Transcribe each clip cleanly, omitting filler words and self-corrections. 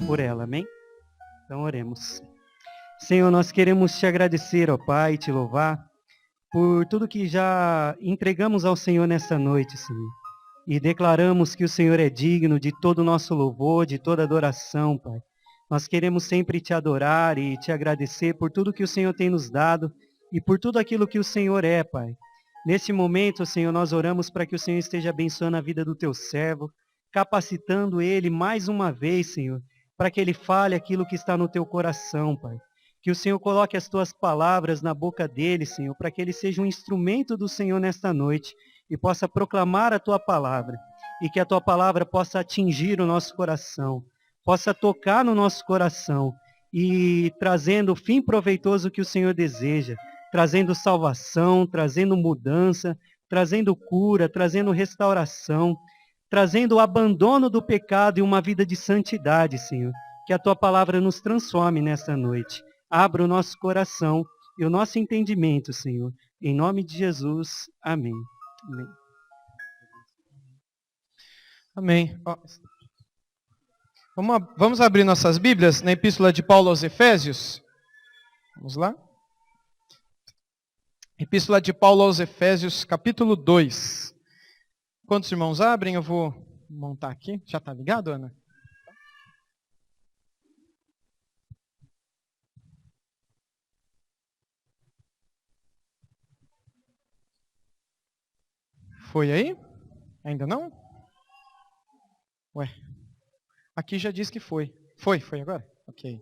por ela, amém? Então oremos. Senhor, nós queremos te agradecer, ó Pai, te louvar por tudo que já entregamos ao Senhor nessa noite, Senhor. E declaramos que o Senhor é digno de todo o nosso louvor, de toda adoração, Pai. Nós queremos sempre te adorar e te agradecer por tudo que o Senhor tem nos dado e por tudo aquilo que o Senhor é, Pai. Nesse momento, Senhor, nós oramos para que o Senhor esteja abençoando a vida do teu servo, capacitando ele mais uma vez, Senhor, para que ele fale aquilo que está no teu coração, Pai. Que o Senhor coloque as tuas palavras na boca dele, Senhor, para que ele seja um instrumento do Senhor nesta noite e possa proclamar a tua palavra. E que a tua palavra possa atingir o nosso coração, possa tocar no nosso coração e trazendo o fim proveitoso que o Senhor deseja, trazendo salvação, trazendo mudança, trazendo cura, trazendo restauração, trazendo o abandono do pecado e uma vida de santidade, Senhor. Que a tua palavra nos transforme nesta noite. Abra o nosso coração e o nosso entendimento, Senhor. Em nome de Jesus, amém. Amém. Vamos abrir nossas Bíblias na Epístola de Paulo aos Efésios. Vamos lá. Epístola de Paulo aos Efésios, capítulo 2. Quantos irmãos abrem? Eu vou montar aqui. Já está ligado, Ana? Foi aí? Ainda não? Ué. Aqui já diz que foi. Foi agora? Ok.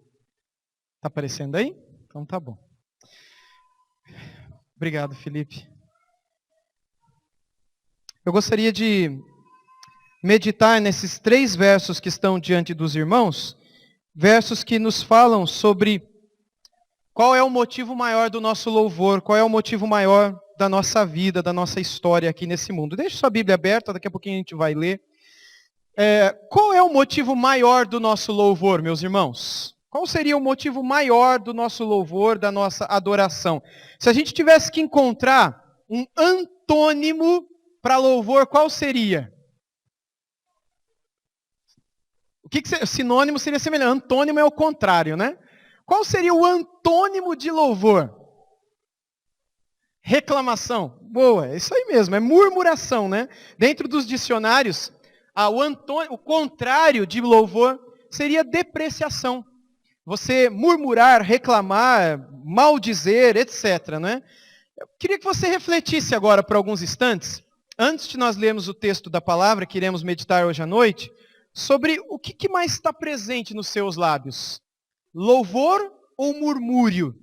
Está aparecendo aí? Então tá bom. Obrigado, Felipe. Eu gostaria de meditar nesses 3 versos que estão diante dos irmãos, versos que nos falam sobre qual é o motivo maior do nosso louvor, qual é o motivo maior da nossa vida, da nossa história aqui nesse mundo. Deixe sua Bíblia aberta, daqui a pouquinho a gente vai ler. Qual é o motivo maior do nosso louvor, meus irmãos? Qual seria o motivo maior do nosso louvor, da nossa adoração? Se a gente tivesse que encontrar um antônimo para louvor, qual seria? Sinônimo seria semelhante. Antônimo é o contrário, né? Qual seria o antônimo de louvor? Reclamação. Boa, é isso aí mesmo, é murmuração, né? Dentro dos dicionários, o contrário de louvor seria depreciação. Você murmurar, reclamar, maldizer, etc. Né? Eu queria que você refletisse agora por alguns instantes, antes de nós lermos o texto da palavra que iremos meditar hoje à noite, sobre o que mais está presente nos seus lábios. Louvor ou murmúrio?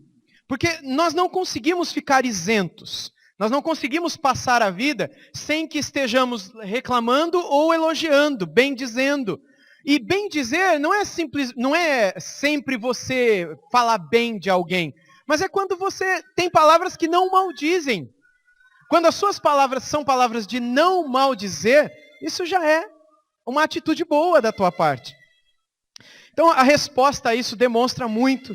Porque nós não conseguimos ficar isentos. Nós não conseguimos passar a vida sem que estejamos reclamando ou elogiando, bendizendo. E bendizer não é sempre você falar bem de alguém, mas é quando você tem palavras que não maldizem. Quando as suas palavras são palavras de não maldizer, isso já é uma atitude boa da tua parte. Então a resposta a isso demonstra muito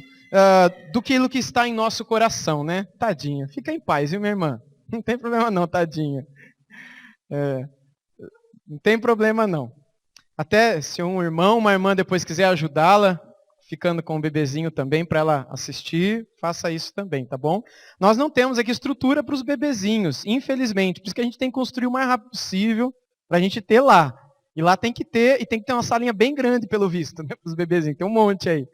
do que está em nosso coração, né? Tadinha, fica em paz, viu, minha irmã? Não tem problema não, tadinha. Não tem problema não. Até se um irmão, uma irmã depois quiser ajudá-la, ficando com o bebezinho também para ela assistir, faça isso também, tá bom? Nós não temos aqui estrutura para os bebezinhos, infelizmente. Por isso que a gente tem que construir o mais rápido possível para a gente ter lá. E lá tem que ter, e tem que ter uma salinha bem grande, pelo visto, né, para os bebezinhos. Tem um monte aí.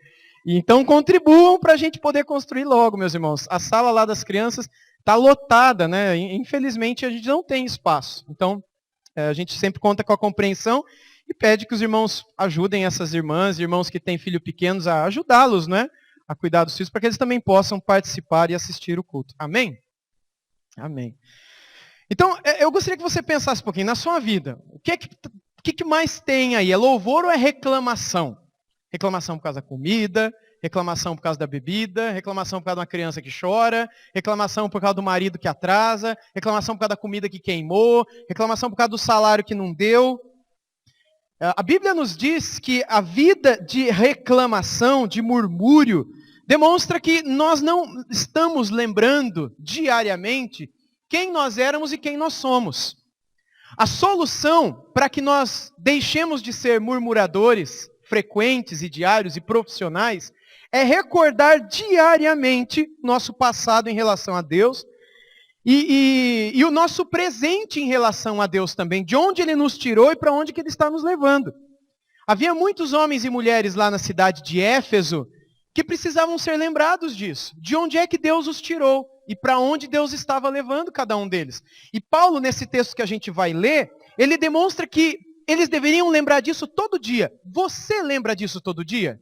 E então contribuam para a gente poder construir logo, meus irmãos. A sala lá das crianças está lotada, né? Infelizmente a gente não tem espaço. Então, a gente sempre conta com a compreensão e pede que os irmãos ajudem essas irmãs, irmãos que têm filhos pequenos, a ajudá-los, né? A cuidar dos filhos, para que eles também possam participar e assistir o culto. Amém? Amém. Então, eu gostaria que você pensasse um pouquinho na sua vida. O que mais tem aí? É louvor ou é reclamação? Reclamação por causa da comida, reclamação por causa da bebida, reclamação por causa de uma criança que chora, reclamação por causa do marido que atrasa, reclamação por causa da comida que queimou, reclamação por causa do salário que não deu. A Bíblia nos diz que a vida de reclamação, de murmúrio, demonstra que nós não estamos lembrando diariamente quem nós éramos e quem nós somos. A solução para que nós deixemos de ser murmuradores, frequentes e diários e profissionais, é recordar diariamente nosso passado em relação a Deus e o nosso presente em relação a Deus também, de onde Ele nos tirou e para onde que Ele está nos levando. Havia muitos homens e mulheres lá na cidade de Éfeso que precisavam ser lembrados disso, de onde é que Deus os tirou e para onde Deus estava levando cada um deles. E Paulo, nesse texto que a gente vai ler, ele demonstra que eles deveriam lembrar disso todo dia. Você lembra disso todo dia?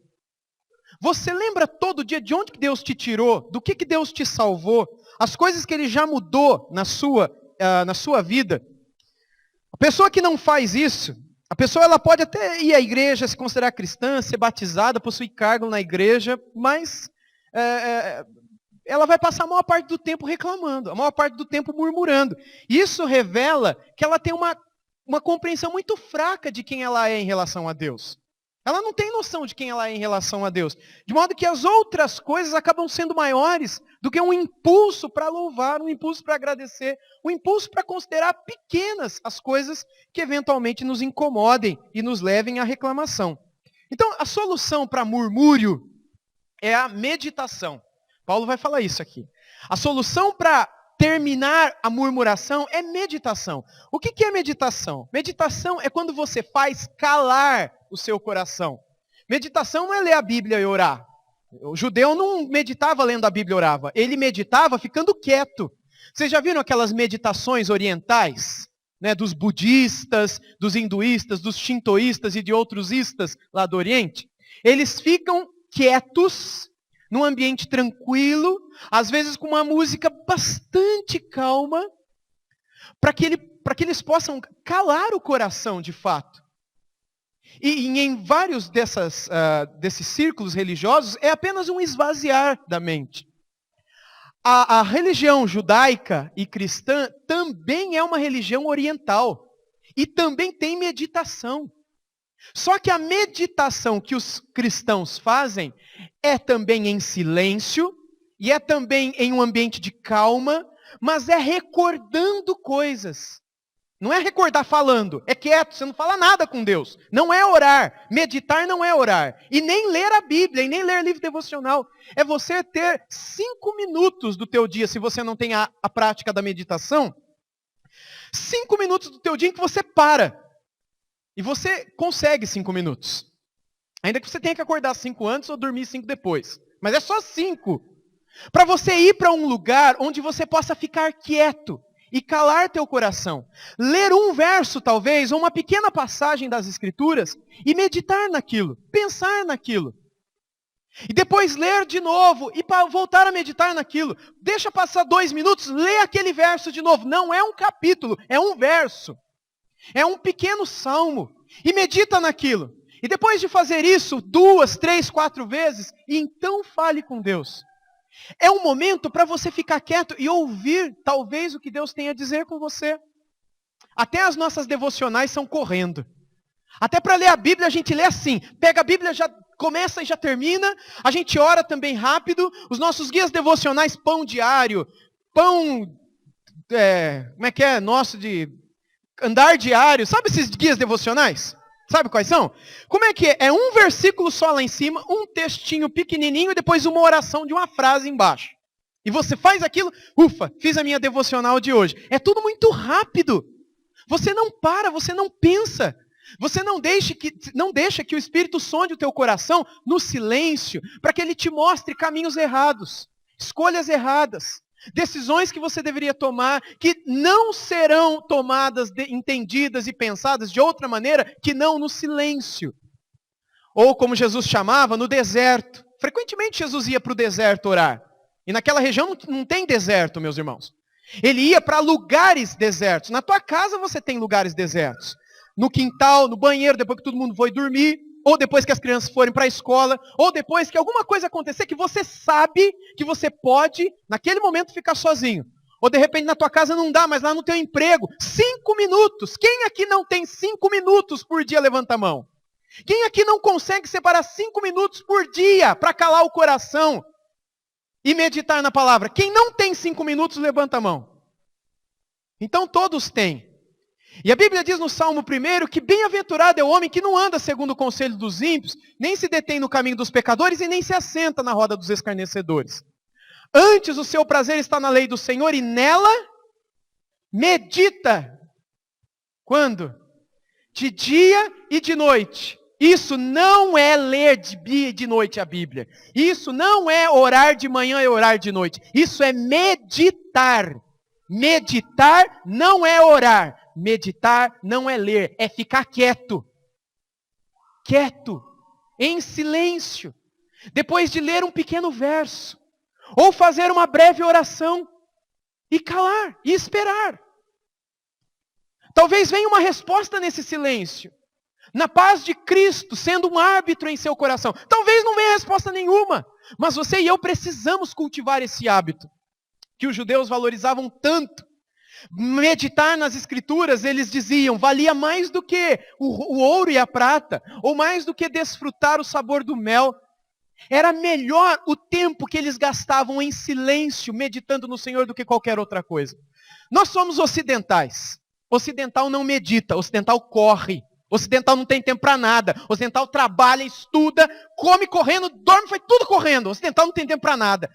Você lembra todo dia de onde que Deus te tirou, do que Deus te salvou, as coisas que Ele já mudou na sua vida? A pessoa que não faz isso, a pessoa ela pode até ir à igreja, se considerar cristã, ser batizada, possuir cargo na igreja, mas ela vai passar a maior parte do tempo reclamando, a maior parte do tempo murmurando. Isso revela que ela tem uma compreensão muito fraca de quem ela é em relação a Deus. Ela não tem noção de quem ela é em relação a Deus. De modo que as outras coisas acabam sendo maiores do que um impulso para louvar, um impulso para agradecer, um impulso para considerar pequenas as coisas que eventualmente nos incomodem e nos levem à reclamação. Então, a solução para murmúrio é a meditação. Paulo vai falar isso aqui. A solução para terminar a murmuração é meditação. O que é meditação? Meditação é quando você faz calar o seu coração. Meditação não é ler a Bíblia e orar. O judeu não meditava lendo a Bíblia e orava. Ele meditava ficando quieto. Vocês já viram aquelas meditações orientais? Né, dos budistas, dos hinduístas, dos shintoístas e de outros istas lá do Oriente? Eles ficam quietos, num ambiente tranquilo, às vezes com uma música bastante calma, para que eles possam calar o coração de fato. E em vários desses círculos religiosos, é apenas um esvaziar da mente. A religião judaica e cristã também é uma religião oriental. E também tem meditação. Só que a meditação que os cristãos fazem é também em silêncio, e é também em um ambiente de calma, mas é recordando coisas. Não é recordar falando, é quieto, você não fala nada com Deus. Não é orar, meditar não é orar. E nem ler a Bíblia, e nem ler livro devocional. É você ter 5 minutos do teu dia, se você não tem a prática da meditação, 5 minutos do teu dia em que você para. E você consegue 5 minutos. Ainda que você tenha que acordar 5 antes ou dormir 5 depois. Mas é só 5. Para você ir para um lugar onde você possa ficar quieto e calar teu coração. Ler um verso, talvez, ou uma pequena passagem das Escrituras e meditar naquilo, pensar naquilo. E depois ler de novo e voltar a meditar naquilo. Deixa passar 2 minutos, lê aquele verso de novo. Não é um capítulo, é um verso. É um pequeno salmo. E medita naquilo. E depois de fazer isso 2, 3, 4 vezes, e então fale com Deus. É um momento para você ficar quieto e ouvir, talvez, o que Deus tem a dizer com você. Até as nossas devocionais são correndo. Até para ler a Bíblia a gente lê assim. Pega a Bíblia, já começa e já termina. A gente ora também rápido. Os nossos guias devocionais, pão diário, pão, como é que é? Nosso de andar diário. Sabe esses guias devocionais? Sabe quais são? Como é que é? É um versículo só lá em cima, um textinho pequenininho e depois uma oração de uma frase embaixo. E você faz aquilo, ufa, fiz a minha devocional de hoje. É tudo muito rápido. Você não para, você não pensa. Você não deixa que o Espírito sonde o teu coração no silêncio, para que ele te mostre caminhos errados, escolhas erradas. Decisões que você deveria tomar, que não serão tomadas, entendidas e pensadas de outra maneira, que não no silêncio. Ou como Jesus chamava, no deserto. Frequentemente Jesus ia para o deserto orar. E naquela região não tem deserto, meus irmãos. Ele ia para lugares desertos. Na tua casa você tem lugares desertos. No quintal, no banheiro, depois que todo mundo foi dormir. Ou depois que as crianças forem para a escola, ou depois que alguma coisa acontecer que você sabe que você pode, naquele momento, ficar sozinho. Ou de repente na tua casa não dá, mas lá no teu emprego, 5 minutos. Quem aqui não tem 5 minutos por dia, levanta a mão. Quem aqui não consegue separar 5 minutos por dia para calar o coração e meditar na palavra? Quem não tem 5 minutos, levanta a mão. Então todos têm. E a Bíblia diz no Salmo 1 que bem-aventurado é o homem que não anda segundo o conselho dos ímpios, nem se detém no caminho dos pecadores e nem se assenta na roda dos escarnecedores. Antes o seu prazer está na lei do Senhor e nela medita. Quando? De dia e de noite. Isso não é ler de noite a Bíblia. Isso não é orar de manhã e orar de noite. Isso é meditar. Meditar não é orar. Meditar não é ler. É ficar quieto. Quieto. Em silêncio. Depois de ler um pequeno verso. Ou fazer uma breve oração. E calar. E esperar. Talvez venha uma resposta nesse silêncio. Na paz de Cristo, sendo um árbitro em seu coração. Talvez não venha resposta nenhuma. Mas você e eu precisamos cultivar esse hábito. Que os judeus valorizavam tanto. Meditar nas escrituras, eles diziam, valia mais do que o ouro e a prata. Ou mais do que desfrutar o sabor do mel. Era melhor o tempo que eles gastavam em silêncio, meditando no Senhor, do que qualquer outra coisa. Nós somos ocidentais. Ocidental não medita, ocidental corre. Ocidental não tem tempo para nada. Ocidental trabalha, estuda, come correndo, dorme, faz tudo correndo. Ocidental não tem tempo para nada.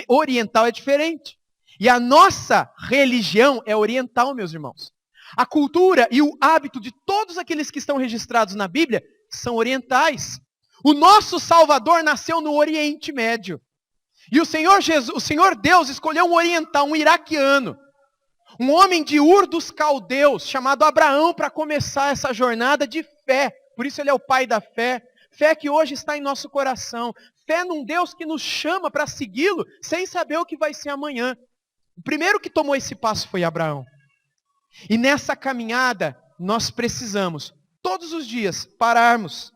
Oriental é diferente. E a nossa religião é oriental, meus irmãos. A cultura e o hábito de todos aqueles que estão registrados na Bíblia são orientais. O nosso Salvador nasceu no Oriente Médio. E o Senhor Deus escolheu um oriental, um iraquiano. Um homem de Ur dos Caldeus, chamado Abraão, para começar essa jornada de fé. Por isso ele é o pai da fé. Fé que hoje está em nosso coração. Fé num Deus que nos chama para segui-lo, sem saber o que vai ser amanhã. O primeiro que tomou esse passo foi Abraão. E nessa caminhada, nós precisamos, todos os dias, pararmos,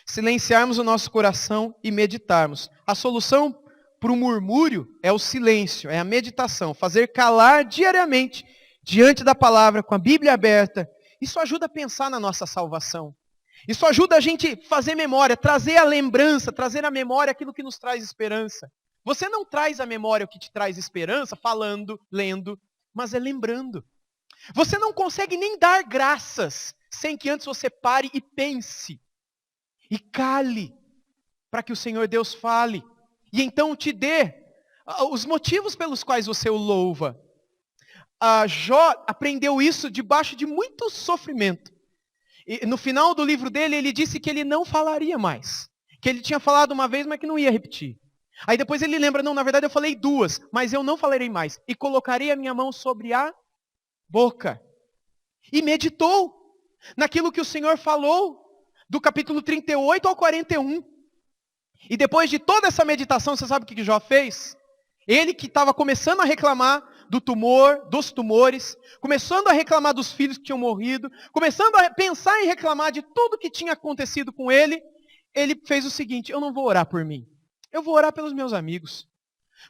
silenciarmos o nosso coração e meditarmos. A solução para o murmúrio é o silêncio, é a meditação. Fazer calar diariamente diante da palavra, com a Bíblia aberta. Isso ajuda a pensar na nossa salvação. Isso ajuda a gente fazer memória, trazer a lembrança, trazer à memória aquilo que nos traz esperança. Você não traz à memória o que te traz esperança falando, lendo, mas é lembrando. Você não consegue nem dar graças sem que antes você pare e pense. E cale para que o Senhor Deus fale. E então te dê os motivos pelos quais você o louva. Jó aprendeu isso debaixo de muito sofrimento. E no final do livro dele, ele disse que ele não falaria mais. Que ele tinha falado uma vez, mas que não ia repetir. Aí depois ele lembra, não, na verdade eu falei 2, mas eu não falarei mais. E colocarei a minha mão sobre a boca. E meditou naquilo que o Senhor falou, do capítulo 38 ao 41. E depois de toda essa meditação, você sabe o que Jó fez? Ele que estava começando a reclamar do tumor, dos tumores, começando a reclamar dos filhos que tinham morrido, começando a pensar em reclamar de tudo que tinha acontecido com ele, ele fez o seguinte, eu não vou orar por mim, eu vou orar pelos meus amigos.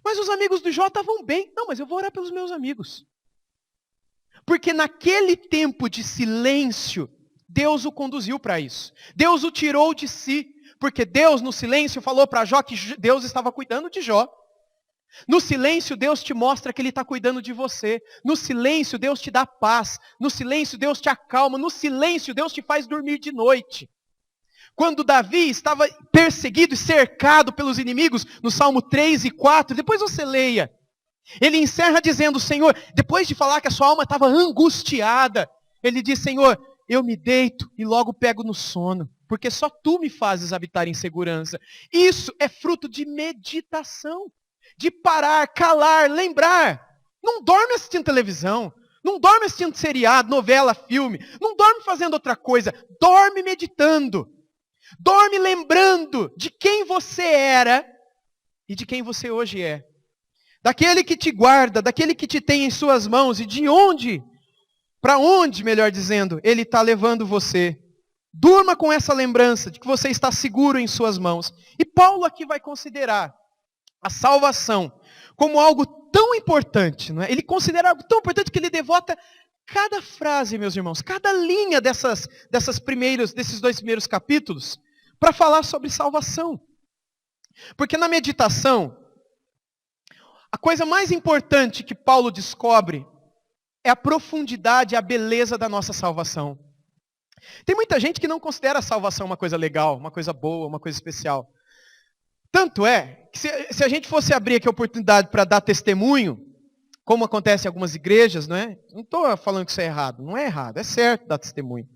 Mas os amigos do Jó estavam bem. Não, mas eu vou orar pelos meus amigos. Porque naquele tempo de silêncio, Deus o conduziu para isso. Deus o tirou de si. Porque Deus, no silêncio, falou para Jó que Deus estava cuidando de Jó. No silêncio, Deus te mostra que Ele está cuidando de você. No silêncio, Deus te dá paz. No silêncio, Deus te acalma. No silêncio, Deus te faz dormir de noite. Quando Davi estava perseguido e cercado pelos inimigos, no Salmo 3 e 4, depois você leia. Ele encerra dizendo, Senhor, depois de falar que a sua alma estava angustiada, ele diz, Senhor, eu me deito e logo pego no sono, porque só tu me fazes habitar em segurança. Isso é fruto de meditação, de parar, calar, lembrar. Não dorme assistindo televisão, não dorme assistindo seriado, novela, filme, não dorme fazendo outra coisa, dorme meditando. Dorme lembrando de quem você era e de quem você hoje é. Daquele que te guarda, daquele que te tem em suas mãos e de onde, para onde, melhor dizendo, Ele está levando você. Durma com essa lembrança de que você está seguro em suas mãos. E Paulo aqui vai considerar a salvação como algo tão importante. Não é? Ele considera algo tão importante que ele devota cada frase, meus irmãos, cada linha desses 2 primeiros capítulos, para falar sobre salvação. Porque na meditação, a coisa mais importante que Paulo descobre é a profundidade, a beleza da nossa salvação. Tem muita gente que não considera a salvação uma coisa legal, uma coisa boa, uma coisa especial. Tanto é que se a gente fosse abrir aqui a oportunidade para dar testemunho, como acontece em algumas igrejas, não é? Não estou falando que isso é errado, não é errado, é certo dar testemunho.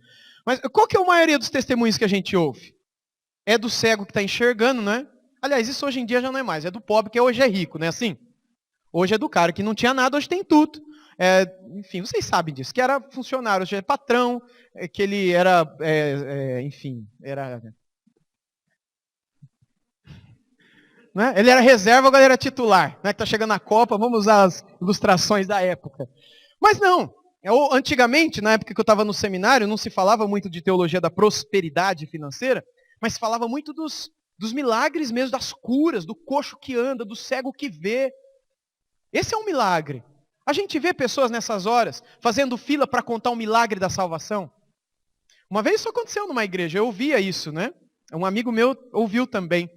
Mas qual que é a maioria dos testemunhos que a gente ouve? É do cego que está enxergando, não é? Aliás, isso hoje em dia já não é mais, é do pobre que hoje é rico, não é assim? Hoje é do cara que não tinha nada, hoje tem tudo. Enfim, vocês sabem disso, que era funcionário, hoje é patrão, que ele era, enfim, era... Né? Ele era reserva, agora era titular. Né? Que está chegando a Copa, vamos usar as ilustrações da época. Mas não, antigamente, na época que eu estava no seminário, não se falava muito de teologia da prosperidade financeira, mas se falava muito dos milagres mesmo, das curas, do coxo que anda, do cego que vê. Esse é um milagre. A gente vê pessoas nessas horas fazendo fila para contar o milagre da salvação. Uma vez isso aconteceu numa igreja, eu ouvia isso, né? Um amigo meu ouviu também,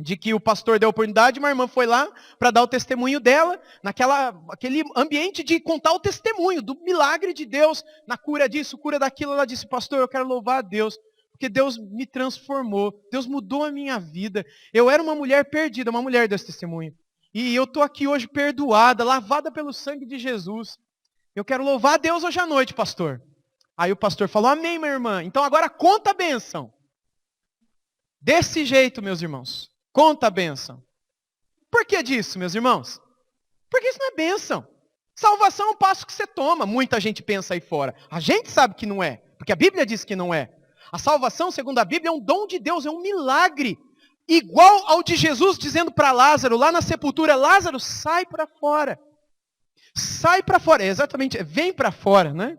de que o pastor deu a oportunidade, uma irmã foi lá para dar o testemunho dela, aquele ambiente de contar o testemunho do milagre de Deus, na cura disso, cura daquilo. Ela disse, pastor, eu quero louvar a Deus, porque Deus me transformou, Deus mudou a minha vida. Eu era uma mulher perdida, uma mulher desse testemunho. E eu estou aqui hoje perdoada, lavada pelo sangue de Jesus. Eu quero louvar a Deus hoje à noite, pastor. Aí o pastor falou, amém, minha irmã. Então agora conta a bênção. Desse jeito, meus irmãos. Conta a bênção. Por que disso, meus irmãos? Porque isso não é bênção. Salvação é um passo que você toma. Muita gente pensa aí fora. A gente sabe que não é, porque a Bíblia diz que não é. A salvação, segundo a Bíblia, é um dom de Deus, é um milagre. Igual ao de Jesus dizendo para Lázaro, lá na sepultura, Lázaro, sai para fora. Sai para fora. Exatamente, vem para fora, né?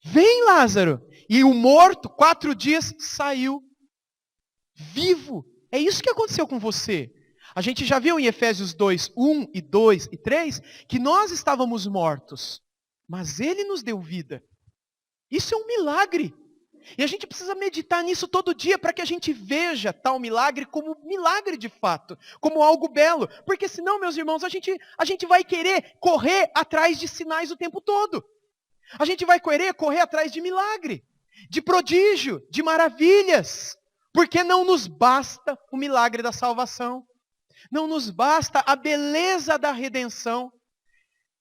Vem, Lázaro. E o morto, 4 dias, saiu vivo. É isso que aconteceu com você. A gente já viu em Efésios 2, 1 e 2 e 3, que nós estávamos mortos, mas Ele nos deu vida. Isso é um milagre. E a gente precisa meditar nisso todo dia para que a gente veja tal milagre como milagre de fato, como algo belo. Porque senão, meus irmãos, a gente vai querer correr atrás de sinais o tempo todo. A gente vai querer correr atrás de milagre, de prodígio, de maravilhas. Porque não nos basta o milagre da salvação. Não nos basta a beleza da redenção.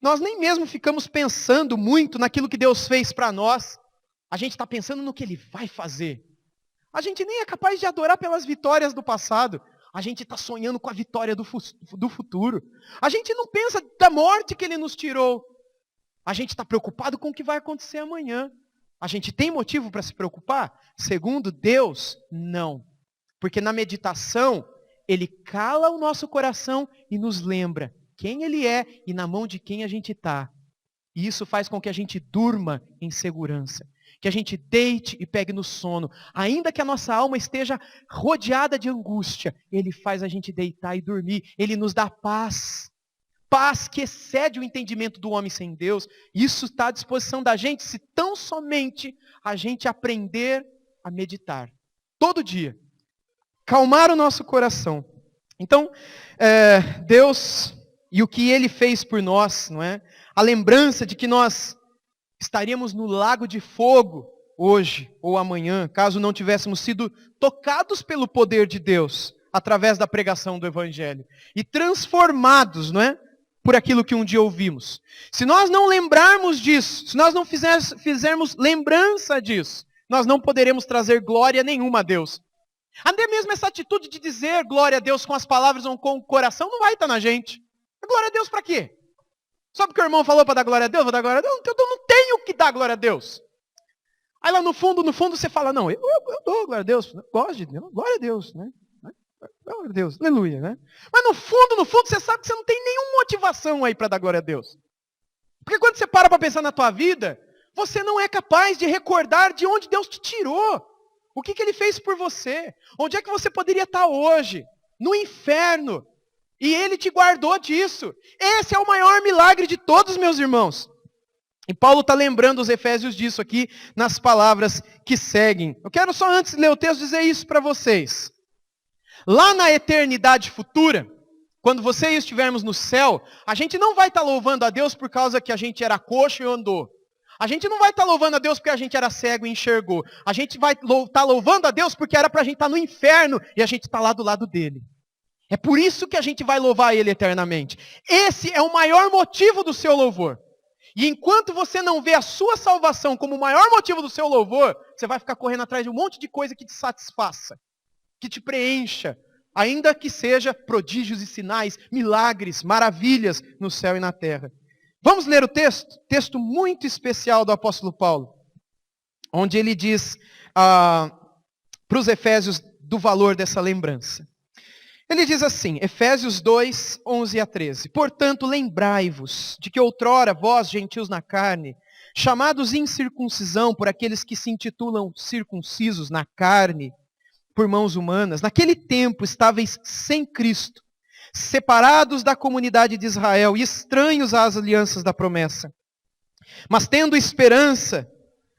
Nós nem mesmo ficamos pensando muito naquilo que Deus fez para nós. A gente está pensando no que Ele vai fazer. A gente nem é capaz de adorar pelas vitórias do passado. A gente está sonhando com a vitória do futuro. A gente não pensa da morte que Ele nos tirou. A gente está preocupado com o que vai acontecer amanhã. A gente tem motivo para se preocupar? Segundo Deus, não. Porque na meditação, Ele cala o nosso coração e nos lembra quem Ele é e na mão de quem a gente está. E isso faz com que a gente durma em segurança. Que a gente deite e pegue no sono. Ainda que a nossa alma esteja rodeada de angústia, Ele faz a gente deitar e dormir. Ele nos dá paz. Paz que excede o entendimento do homem sem Deus. Isso está à disposição da gente, se tão somente a gente aprender a meditar. Todo dia. Calmar o nosso coração. Então, Deus e o que Ele fez por nós, não é? A lembrança de que nós estaríamos no lago de fogo hoje ou amanhã, caso não tivéssemos sido tocados pelo poder de Deus, através da pregação do Evangelho. E transformados, não é? Por aquilo que um dia ouvimos. Se nós não lembrarmos disso, se nós não fizermos lembrança disso, nós não poderemos trazer glória nenhuma a Deus. Até mesmo essa atitude de dizer glória a Deus com as palavras ou com o coração não vai estar na gente. Glória a Deus para quê? Só porque o irmão falou para dar glória a Deus, vou dar glória a Deus? Eu não tenho que dar glória a Deus. Aí lá no fundo você fala, não, eu dou glória a Deus, gosto de Deus, glória a Deus, né? Glória a Deus, aleluia, né? Mas no fundo, você sabe que você não tem nenhuma motivação aí para dar glória a Deus. Porque quando você para pensar na tua vida, você não é capaz de recordar de onde Deus te tirou. O que Ele fez por você. Onde é que você poderia estar hoje? No inferno. E Ele te guardou disso. Esse é o maior milagre de todos, meus irmãos. E Paulo está lembrando os Efésios disso aqui, nas palavras que seguem. Eu quero só antes de ler o texto dizer isso para vocês. Lá na eternidade futura, quando você e eu estivermos no céu, a gente não vai estar louvando a Deus por causa que a gente era coxo e andou. A gente não vai estar louvando a Deus porque a gente era cego e enxergou. A gente vai estar louvando a Deus porque era para a gente estar no inferno e a gente está lá do lado dele. É por isso que a gente vai louvar ele eternamente. Esse é o maior motivo do seu louvor. E enquanto você não vê a sua salvação como o maior motivo do seu louvor, você vai ficar correndo atrás de um monte de coisa que te satisfaça, que te preencha, ainda que seja prodígios e sinais, milagres, maravilhas no céu e na terra. Vamos ler o texto muito especial do apóstolo Paulo, onde ele diz para os Efésios do valor dessa lembrança. Ele diz assim, Efésios 2, 11 a 13. Portanto, lembrai-vos de que outrora vós, gentios na carne, chamados incircuncisão por aqueles que se intitulam circuncisos na carne, por mãos humanas, naquele tempo estáveis sem Cristo, separados da comunidade de Israel e estranhos às alianças da promessa. Mas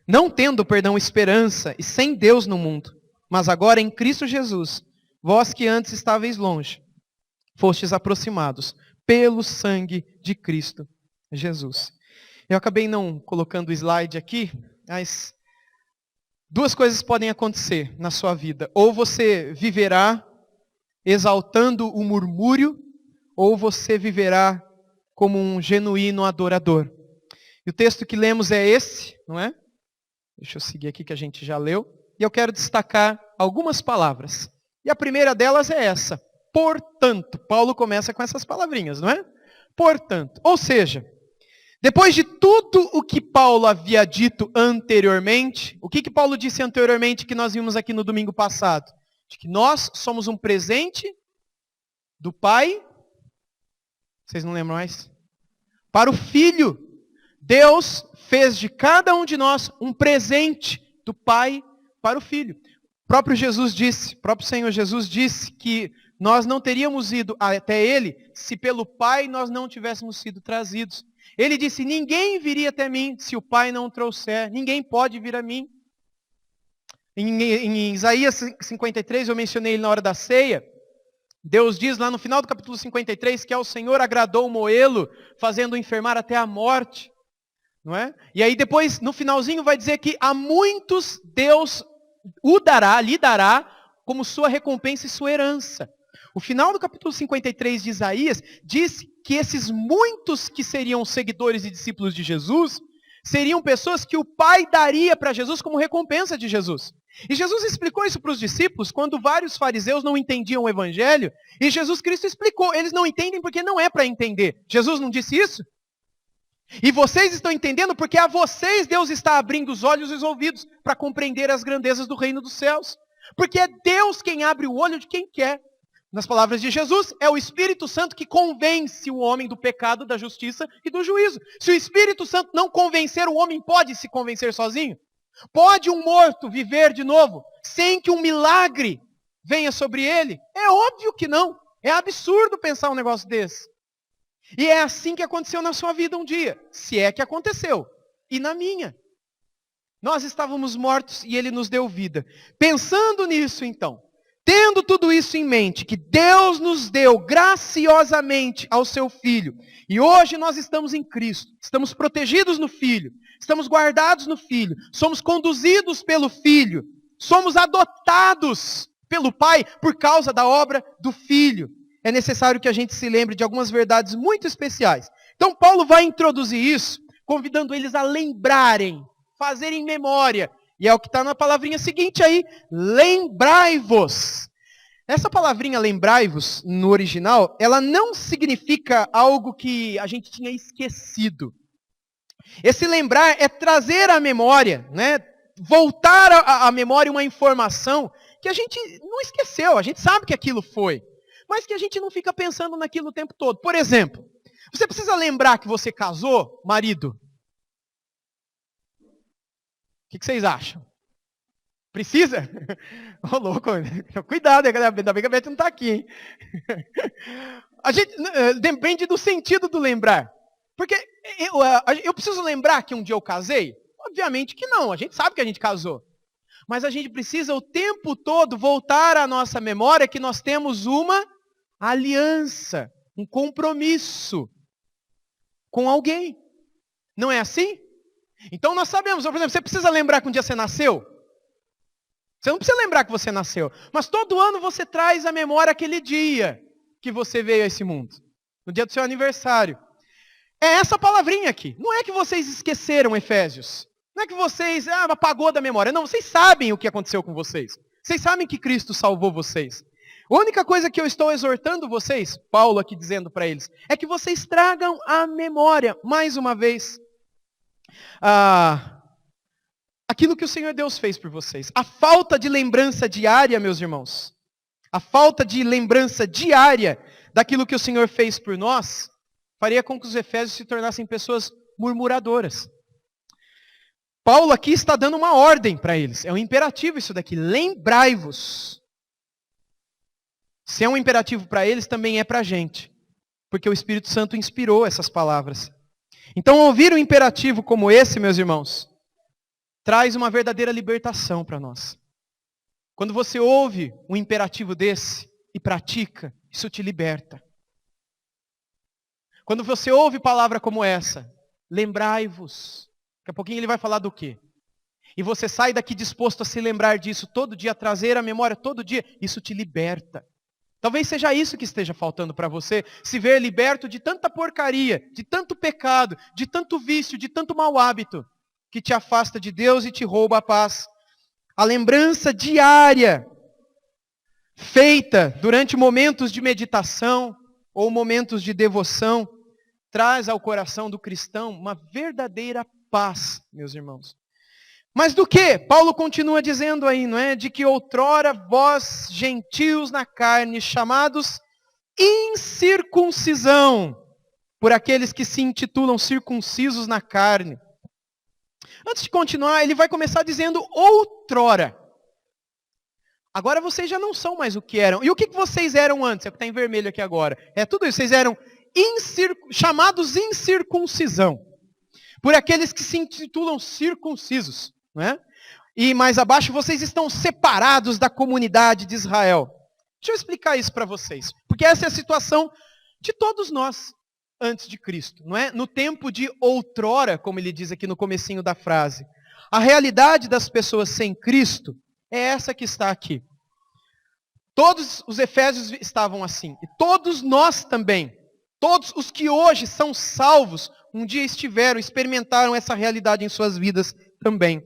não tendo esperança e sem Deus no mundo, mas agora em Cristo Jesus, vós que antes estáveis longe, fostes aproximados pelo sangue de Cristo Jesus. Eu acabei não colocando o slide aqui, mas duas coisas podem acontecer na sua vida. Ou você viverá exaltando o murmúrio, ou você viverá como um genuíno adorador. E o texto que lemos é esse, não é? Deixa eu seguir aqui que a gente já leu. E eu quero destacar algumas palavras. E a primeira delas é essa. Portanto. Paulo começa com essas palavrinhas, não é? Portanto. Ou seja, depois de tudo o que Paulo havia dito anteriormente, o que Paulo disse anteriormente que nós vimos aqui no domingo passado? De que nós somos um presente do Pai. Vocês não lembram mais? Para o Filho. Deus fez de cada um de nós um presente do Pai para o Filho. O próprio Senhor Jesus disse que nós não teríamos ido até Ele se pelo Pai nós não tivéssemos sido trazidos. Ele disse, ninguém viria até mim se o Pai não trouxer. Ninguém pode vir a mim. Em Isaías 53, eu mencionei ele na hora da ceia. Deus diz lá no final do capítulo 53 que ao Senhor agradou moê-lo, fazendo-o enfermar até a morte. Não é? E aí depois, no finalzinho, vai dizer que a muitos Deus lhe dará como sua recompensa e sua herança. O final do capítulo 53 de Isaías diz que esses muitos que seriam seguidores e discípulos de Jesus, seriam pessoas que o Pai daria para Jesus como recompensa de Jesus. E Jesus explicou isso para os discípulos quando vários fariseus não entendiam o Evangelho, e Jesus Cristo explicou, eles não entendem porque não é para entender. Jesus não disse isso? E vocês estão entendendo porque a vocês Deus está abrindo os olhos e os ouvidos para compreender as grandezas do reino dos céus. Porque é Deus quem abre o olho de quem quer. Nas palavras de Jesus, é o Espírito Santo que convence o homem do pecado, da justiça e do juízo. Se o Espírito Santo não convencer, o homem pode se convencer sozinho? Pode um morto viver de novo, sem que um milagre venha sobre ele? É óbvio que não. É absurdo pensar um negócio desse. E é assim que aconteceu na sua vida um dia, se é que aconteceu, e na minha. Nós estávamos mortos e Ele nos deu vida. Pensando nisso então, tendo tudo isso em mente, que Deus nos deu graciosamente ao seu Filho, e hoje nós estamos em Cristo, estamos protegidos no Filho, estamos guardados no Filho, somos conduzidos pelo Filho, somos adotados pelo Pai por causa da obra do Filho. É necessário que a gente se lembre de algumas verdades muito especiais. Então Paulo vai introduzir isso, convidando eles a lembrarem, fazerem memória. E é o que está na palavrinha seguinte aí, lembrai-vos. Essa palavrinha lembrai-vos, no original, ela não significa algo que a gente tinha esquecido. Esse lembrar é trazer à memória, né? Voltar à memória uma informação que a gente não esqueceu, a gente sabe que aquilo foi. Mas que a gente não fica pensando naquilo o tempo todo. Por exemplo, você precisa lembrar que você casou, marido? O que vocês acham? Precisa? Ô, louco, cuidado, ainda bem que a Beth não está aqui, hein? A gente, depende do sentido do lembrar. Porque eu preciso lembrar que um dia eu casei? Obviamente que não, a gente sabe que a gente casou. Mas a gente precisa o tempo todo voltar à nossa memória que nós temos uma aliança, um compromisso com alguém. Não é assim? Então nós sabemos, por exemplo, você precisa lembrar que um dia você nasceu? Você não precisa lembrar que você nasceu, mas todo ano você traz à memória aquele dia que você veio a esse mundo, no dia do seu aniversário. É essa palavrinha aqui. Não é que vocês esqueceram, Efésios. Não é que vocês, apagou da memória. Não, vocês sabem o que aconteceu com vocês. Vocês sabem que Cristo salvou vocês. A única coisa que eu estou exortando vocês, Paulo aqui dizendo para eles, é que vocês tragam à memória, mais uma vez, aquilo que o Senhor Deus fez por vocês. A falta de lembrança diária, meus irmãos, a falta de lembrança diária daquilo que o Senhor fez por nós, faria com que os efésios se tornassem pessoas murmuradoras. Paulo aqui está dando uma ordem para eles. É um imperativo isso daqui. Lembrai-vos. Se é um imperativo para eles, também é para a gente. Porque o Espírito Santo inspirou essas palavras. Então, ouvir um imperativo como esse, meus irmãos, traz uma verdadeira libertação para nós. Quando você ouve um imperativo desse e pratica, isso te liberta. Quando você ouve palavra como essa, lembrai-vos. Daqui a pouquinho ele vai falar do quê? E você sai daqui disposto a se lembrar disso todo dia, a trazer a memória todo dia, isso te liberta. Talvez seja isso que esteja faltando para você, se ver liberto de tanta porcaria, de tanto pecado, de tanto vício, de tanto mau hábito, que te afasta de Deus e te rouba a paz. A lembrança diária, feita durante momentos de meditação ou momentos de devoção, traz ao coração do cristão uma verdadeira paz, meus irmãos. Mas do que? Paulo continua dizendo aí, não é? De que outrora vós, gentios na carne, chamados incircuncisão, por aqueles que se intitulam circuncisos na carne. Antes de continuar, ele vai começar dizendo outrora. Agora vocês já não são mais o que eram. E o que vocês eram antes? É o que está em vermelho aqui agora. É tudo isso. Vocês eram chamados incircuncisão, por aqueles que se intitulam circuncisos. Não é? E mais abaixo, vocês estão separados da comunidade de Israel. Deixa eu explicar isso para vocês. Porque essa é a situação de todos nós antes de Cristo. Não é? No tempo de outrora, como ele diz aqui no comecinho da frase. A realidade das pessoas sem Cristo é essa que está aqui. Todos os efésios estavam assim. E todos nós também. Todos os que hoje são salvos, um dia experimentaram essa realidade em suas vidas também.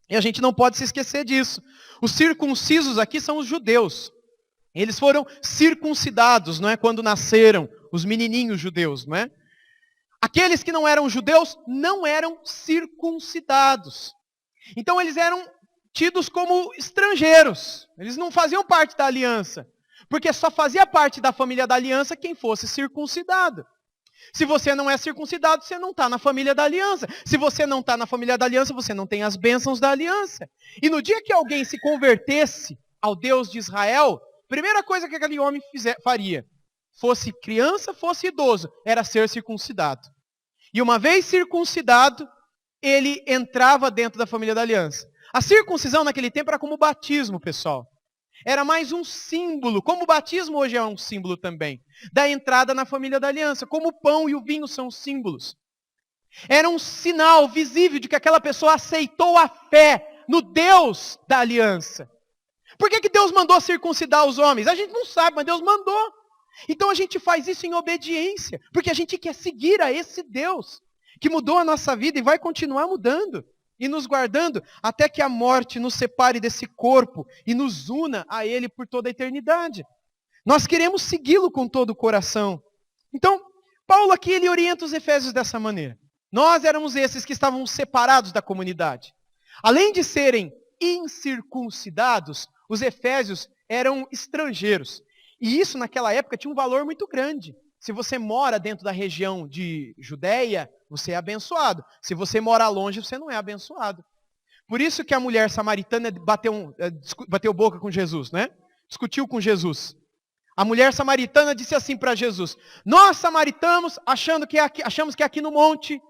E a gente não pode se esquecer disso. Os circuncisos aqui são os judeus. Eles foram circuncidados, não é? Quando nasceram, os menininhos judeus, não é? Aqueles que não eram judeus não eram circuncidados. Então eles eram tidos como estrangeiros. Eles não faziam parte da aliança. Porque só fazia parte da família da aliança quem fosse circuncidado. Se você não é circuncidado, você não está na família da aliança. Se você não está na família da aliança, você não tem as bênçãos da aliança. E no dia que alguém se convertesse ao Deus de Israel, a primeira coisa que aquele homem faria, fosse criança, fosse idoso, era ser circuncidado. E uma vez circuncidado, ele entrava dentro da família da aliança. A circuncisão naquele tempo era como o batismo, pessoal. Era mais um símbolo, como o batismo hoje é um símbolo também, da entrada na família da aliança, como o pão e o vinho são símbolos. Era um sinal visível de que aquela pessoa aceitou a fé no Deus da aliança. Por que Deus mandou circuncidar os homens? A gente não sabe, mas Deus mandou. Então a gente faz isso em obediência, porque a gente quer seguir a esse Deus, que mudou a nossa vida e vai continuar mudando. E nos guardando até que a morte nos separe desse corpo e nos una a Ele por toda a eternidade. Nós queremos segui-lo com todo o coração. Então, Paulo aqui ele orienta os efésios dessa maneira. Nós éramos esses que estavam separados da comunidade. Além de serem incircuncidados, os efésios eram estrangeiros. E isso naquela época tinha um valor muito grande. Se você mora dentro da região de Judeia, você é abençoado. Se você mora longe, você não é abençoado. Por isso que a mulher samaritana bateu boca com Jesus, né? Discutiu com Jesus. A mulher samaritana disse assim para Jesus: nós samaritanos achamos que aqui no monte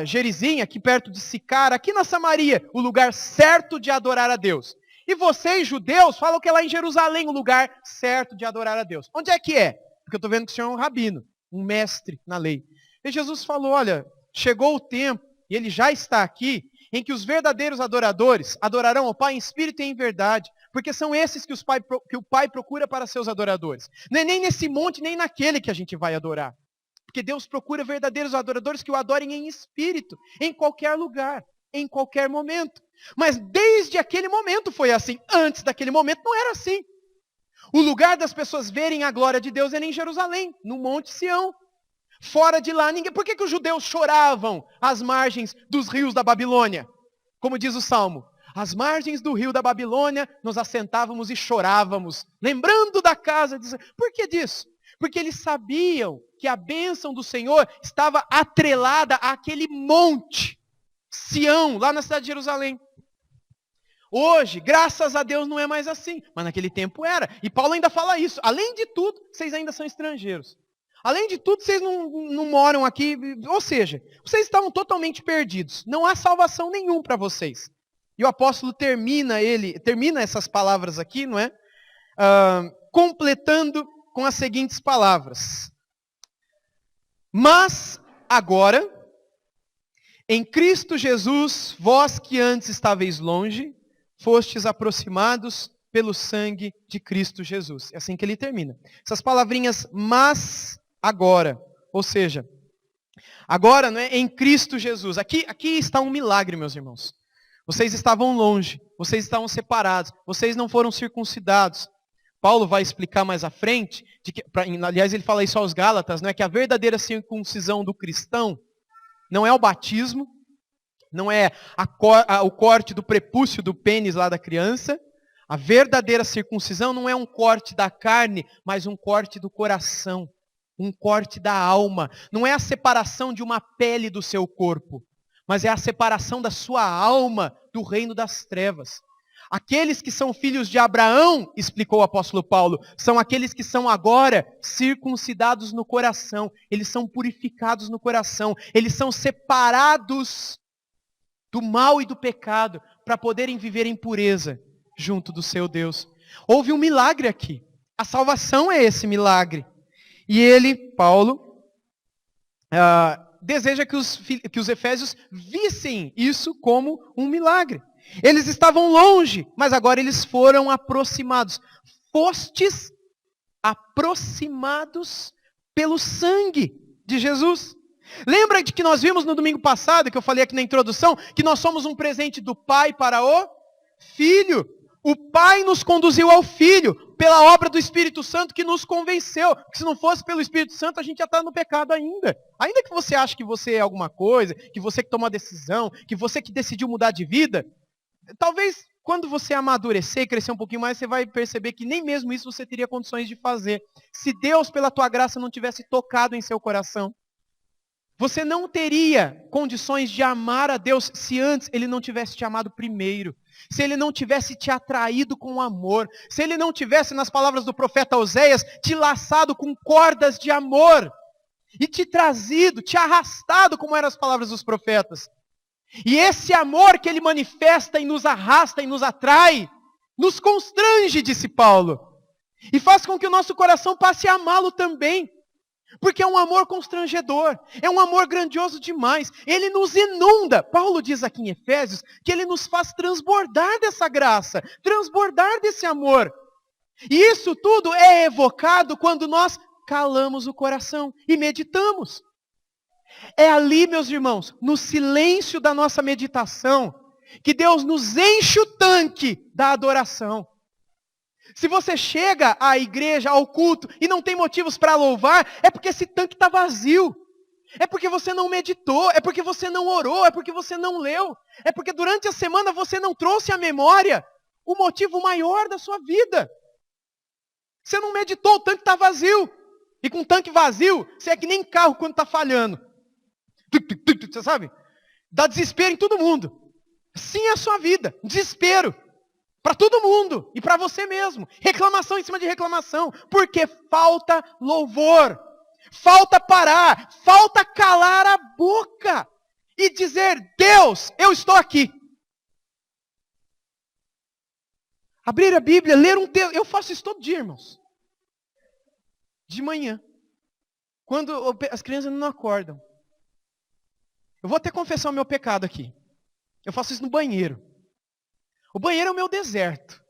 Gerizim, aqui perto de Sicar, aqui na Samaria, o lugar certo de adorar a Deus. E vocês, judeus, falam que é lá em Jerusalém o lugar certo de adorar a Deus. Onde é que é? Porque eu estou vendo que o senhor é um rabino, um mestre na lei. E Jesus falou, olha, chegou o tempo, e ele já está aqui, em que os verdadeiros adoradores adorarão ao Pai em espírito e em verdade, porque são esses que o Pai procura para seus adoradores. Não é nem nesse monte, nem naquele que a gente vai adorar. Porque Deus procura verdadeiros adoradores que o adorem em espírito, em qualquer lugar, em qualquer momento. Mas desde aquele momento foi assim. Antes daquele momento não era assim. O lugar das pessoas verem a glória de Deus era em Jerusalém, no Monte Sião. Fora de lá, ninguém. Por que os judeus choravam às margens dos rios da Babilônia? Como diz o Salmo, às margens do rio da Babilônia, nos assentávamos e chorávamos, lembrando da casa de Israel. Por que disso? Porque eles sabiam que a bênção do Senhor estava atrelada àquele monte, Sião, lá na cidade de Jerusalém. Hoje, graças a Deus, não é mais assim, mas naquele tempo era. E Paulo ainda fala isso. Além de tudo, vocês ainda são estrangeiros. Além de tudo, vocês não moram aqui, ou seja, vocês estavam totalmente perdidos. Não há salvação nenhuma para vocês. E o apóstolo termina essas palavras aqui, não é? Completando com as seguintes palavras. Mas agora, em Cristo Jesus, vós que antes estáveis longe, fostes aproximados pelo sangue de Cristo Jesus. É assim que ele termina. Essas palavrinhas, mas agora, ou seja, agora, não é, em Cristo Jesus. Aqui está um milagre, meus irmãos. Vocês estavam longe, vocês estavam separados, vocês não foram circuncidados. Paulo vai explicar mais à frente, aliás ele fala isso aos Gálatas, não é que a verdadeira circuncisão do cristão não é o batismo, não é o corte do prepúcio do pênis lá da criança. A verdadeira circuncisão não é um corte da carne, mas um corte do coração. Um corte da alma. Não é a separação de uma pele do seu corpo, mas é a separação da sua alma do reino das trevas. Aqueles que são filhos de Abraão, explicou o apóstolo Paulo, são aqueles que são agora circuncidados no coração. Eles são purificados no coração. Eles são separados do mal e do pecado para poderem viver em pureza junto do seu Deus. Houve um milagre aqui. A salvação é esse milagre. E ele, Paulo, deseja que os efésios vissem isso como um milagre. Eles estavam longe, mas agora eles foram aproximados. Fostes aproximados pelo sangue de Jesus. Lembra de que nós vimos no domingo passado, que eu falei aqui na introdução, que nós somos um presente do Pai para o Filho. O Pai nos conduziu ao Filho, pela obra do Espírito Santo que nos convenceu. Porque se não fosse pelo Espírito Santo, a gente já está no pecado ainda. Ainda que você ache que você é alguma coisa, que você que tomou a decisão, que você que decidiu mudar de vida, talvez quando você amadurecer e crescer um pouquinho mais, você vai perceber que nem mesmo isso você teria condições de fazer. Se Deus, pela tua graça, não tivesse tocado em seu coração. Você não teria condições de amar a Deus se antes Ele não tivesse te amado primeiro. Se Ele não tivesse te atraído com amor. Se Ele não tivesse, nas palavras do profeta Oséias, te laçado com cordas de amor. E te trazido, te arrastado, como eram as palavras dos profetas. E esse amor que Ele manifesta e nos arrasta e nos atrai, nos constrange, disse Paulo. E faz com que o nosso coração passe a amá-lo também. Porque é um amor constrangedor, é um amor grandioso demais. Ele nos inunda. Paulo diz aqui em Efésios que ele nos faz transbordar dessa graça, transbordar desse amor. E isso tudo é evocado quando nós calamos o coração e meditamos. É ali, meus irmãos, no silêncio da nossa meditação, que Deus nos enche o tanque da adoração. Se você chega à igreja, ao culto, e não tem motivos para louvar, é porque esse tanque está vazio. É porque você não meditou, é porque você não orou, é porque você não leu. É porque durante a semana você não trouxe à memória o motivo maior da sua vida. Você não meditou, o tanque está vazio. E com o tanque vazio, você é que nem carro quando está falhando. Você sabe? Dá desespero em todo mundo. Assim é a sua vida, desespero. Para todo mundo e para você mesmo. Reclamação em cima de reclamação. Porque falta louvor. Falta parar. Falta calar a boca. E dizer, Deus, eu estou aqui. Abrir a Bíblia, ler um texto. Eu faço isso todo dia, irmãos. De manhã. Quando as crianças não acordam. Eu vou até confessar o meu pecado aqui. Eu faço isso no banheiro. O banheiro é o meu deserto.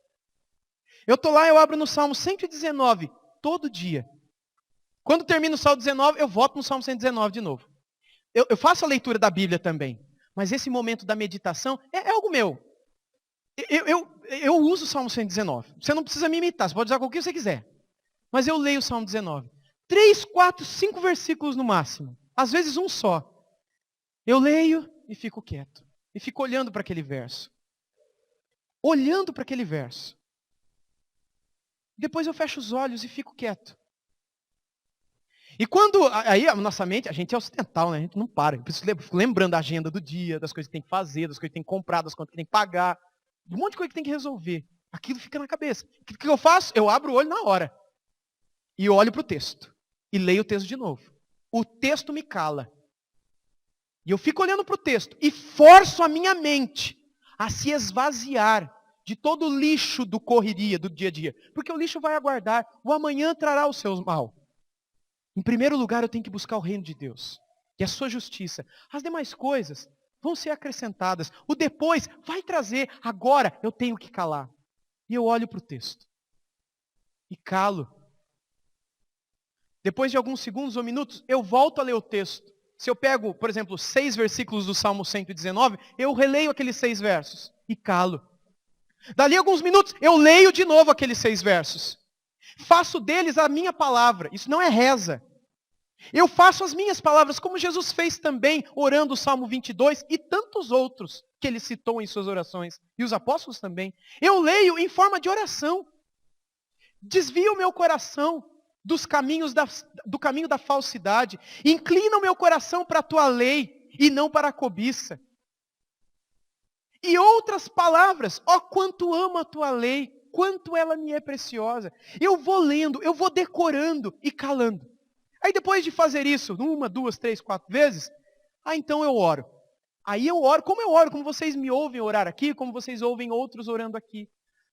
Eu estou lá, eu abro no Salmo 119, todo dia. Quando termino o Salmo 19, eu volto no Salmo 119 de novo. Eu faço a leitura da Bíblia também. Mas esse momento da meditação é algo meu. Eu uso o Salmo 119. Você não precisa me imitar, você pode usar qualquer que você quiser. Mas eu leio o Salmo 19. 3, 4, 5 versículos no máximo. Às vezes um só. Eu leio e fico quieto. E fico olhando para aquele verso. Olhando para aquele verso. Depois eu fecho os olhos e fico quieto. E quando, aí a nossa mente, a gente é ocidental, né? A gente não para. Eu fico lembrando da agenda do dia, das coisas que tem que fazer, das coisas que tem que comprar, das contas que tem que pagar. Um monte de coisa que tem que resolver. Aquilo fica na cabeça. O que eu faço? Eu abro o olho na hora. E olho para o texto. E leio o texto de novo. O texto me cala. E eu fico olhando para o texto. E forço a minha mente a se esvaziar de todo o lixo do correria, do dia a dia. Porque o lixo vai aguardar. O amanhã trará o seu mal. Em primeiro lugar, eu tenho que buscar o reino de Deus. E a sua justiça. As demais coisas vão ser acrescentadas. O depois vai trazer. Agora eu tenho que calar. E eu olho para o texto. E calo. Depois de alguns segundos ou minutos, eu volto a ler o texto. Se eu pego, por exemplo, 6 versículos do Salmo 119, eu releio aqueles 6 versos. E calo. Dali a alguns minutos, eu leio de novo aqueles 6 versos. Faço deles a minha palavra. Isso não é reza. Eu faço as minhas palavras, como Jesus fez também, orando o Salmo 22 e tantos outros que ele citou em suas orações. E os apóstolos também. Eu leio em forma de oração. Desvio o meu coração dos caminhos do caminho da falsidade. Inclina o meu coração para a tua lei e não para a cobiça. E outras palavras, ó quanto amo a tua lei, quanto ela me é preciosa. Eu vou lendo, eu vou decorando e calando. Aí depois de fazer isso, 1, 2, 3, 4 vezes, então eu oro. Aí eu oro, como vocês me ouvem orar aqui, como vocês ouvem outros orando aqui.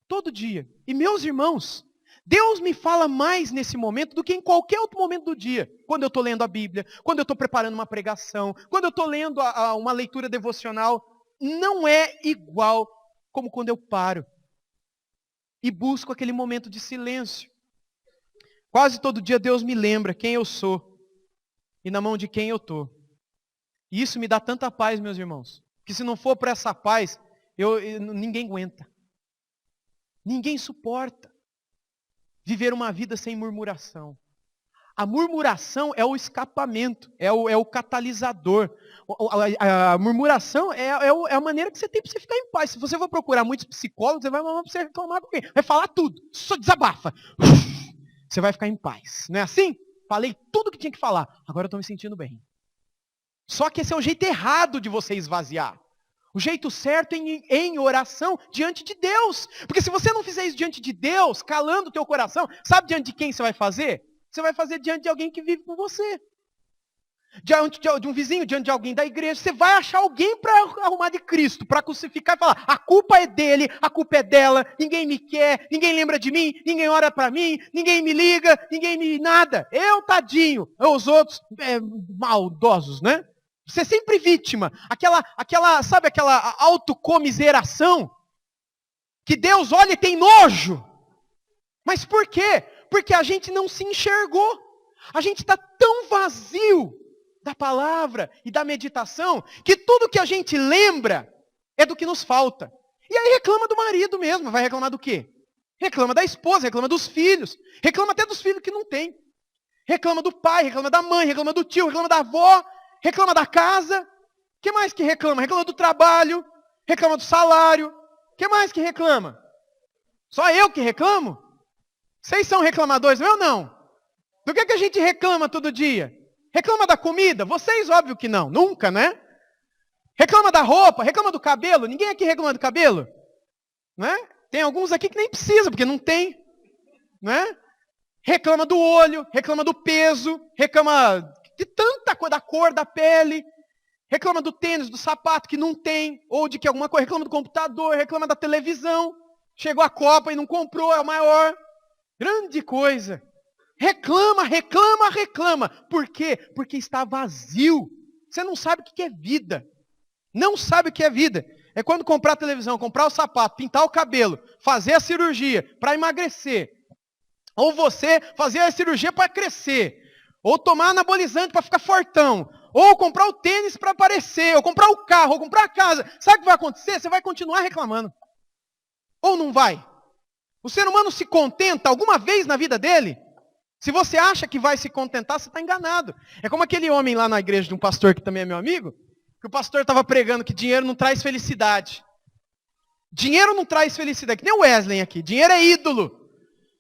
Todo dia. E meus irmãos, Deus me fala mais nesse momento do que em qualquer outro momento do dia. Quando eu estou lendo a Bíblia, quando eu estou preparando uma pregação, quando eu estou lendo uma leitura devocional. Não é igual como quando eu paro e busco aquele momento de silêncio. Quase todo dia Deus me lembra quem eu sou e na mão de quem eu estou. E isso me dá tanta paz, meus irmãos, que se não for por essa paz, ninguém aguenta. Ninguém suporta viver uma vida sem murmuração. A murmuração é o escapamento, é o catalisador. A murmuração é a maneira que você tem para você ficar em paz. Se você for procurar muitos psicólogos, você vai reclamar com alguém. Vai falar tudo, só desabafa. Você vai ficar em paz. Não é assim? Falei tudo que tinha que falar. Agora eu estou me sentindo bem. Só que esse é o jeito errado de você esvaziar. O jeito certo é em oração diante de Deus. Porque se você não fizer isso diante de Deus, calando o teu coração, sabe diante de quem você vai fazer? Você vai fazer diante de alguém que vive com você. Diante de um vizinho, diante de alguém da igreja. Você vai achar alguém para arrumar de Cristo, para crucificar e falar, a culpa é dele, a culpa é dela, ninguém me quer, ninguém lembra de mim, ninguém ora para mim, ninguém me liga, ninguém me nada. Eu, tadinho. Os outros, maldosos, né? Você é sempre vítima. Sabe aquela autocomiseração? Que Deus olha e tem nojo. Mas por quê? Porque a gente não se enxergou. A gente está tão vazio da palavra e da meditação, que tudo que a gente lembra é do que nos falta. E aí reclama do marido mesmo. Vai reclamar do quê? Reclama da esposa, reclama dos filhos. Reclama até dos filhos que não tem. Reclama do pai, reclama da mãe, reclama do tio, reclama da avó. Reclama da casa. O que mais que reclama? Reclama do trabalho. Reclama do salário. O que mais que reclama? Só eu que reclamo? Vocês são reclamadores, eu não. Do que a gente reclama todo dia? Reclama da comida? Vocês, óbvio que não. Nunca, né? Reclama da roupa? Reclama do cabelo? Ninguém aqui reclama do cabelo? Não é? Tem alguns aqui que nem precisa, porque não tem. Não é? Reclama do olho, reclama do peso, reclama de tanta coisa, da cor da pele. Reclama do tênis, do sapato que não tem, ou de que alguma coisa, reclama do computador, reclama da televisão. Chegou a Copa e não comprou, é o maior. Grande coisa. Reclama, reclama, reclama. Por quê? Porque está vazio. Você não sabe o que é vida. Não sabe o que é vida. É quando comprar a televisão, comprar o sapato, pintar o cabelo, fazer a cirurgia para emagrecer. Ou você fazer a cirurgia para crescer. Ou tomar anabolizante para ficar fortão. Ou comprar o tênis para aparecer. Ou comprar o carro, ou comprar a casa. Sabe o que vai acontecer? Você vai continuar reclamando. Ou não vai? O ser humano se contenta alguma vez na vida dele? Se você acha que vai se contentar, você está enganado. É como aquele homem lá na igreja de um pastor que também é meu amigo, que o pastor estava pregando que dinheiro não traz felicidade. Dinheiro não traz felicidade, que nem o Wesley aqui. Dinheiro é ídolo.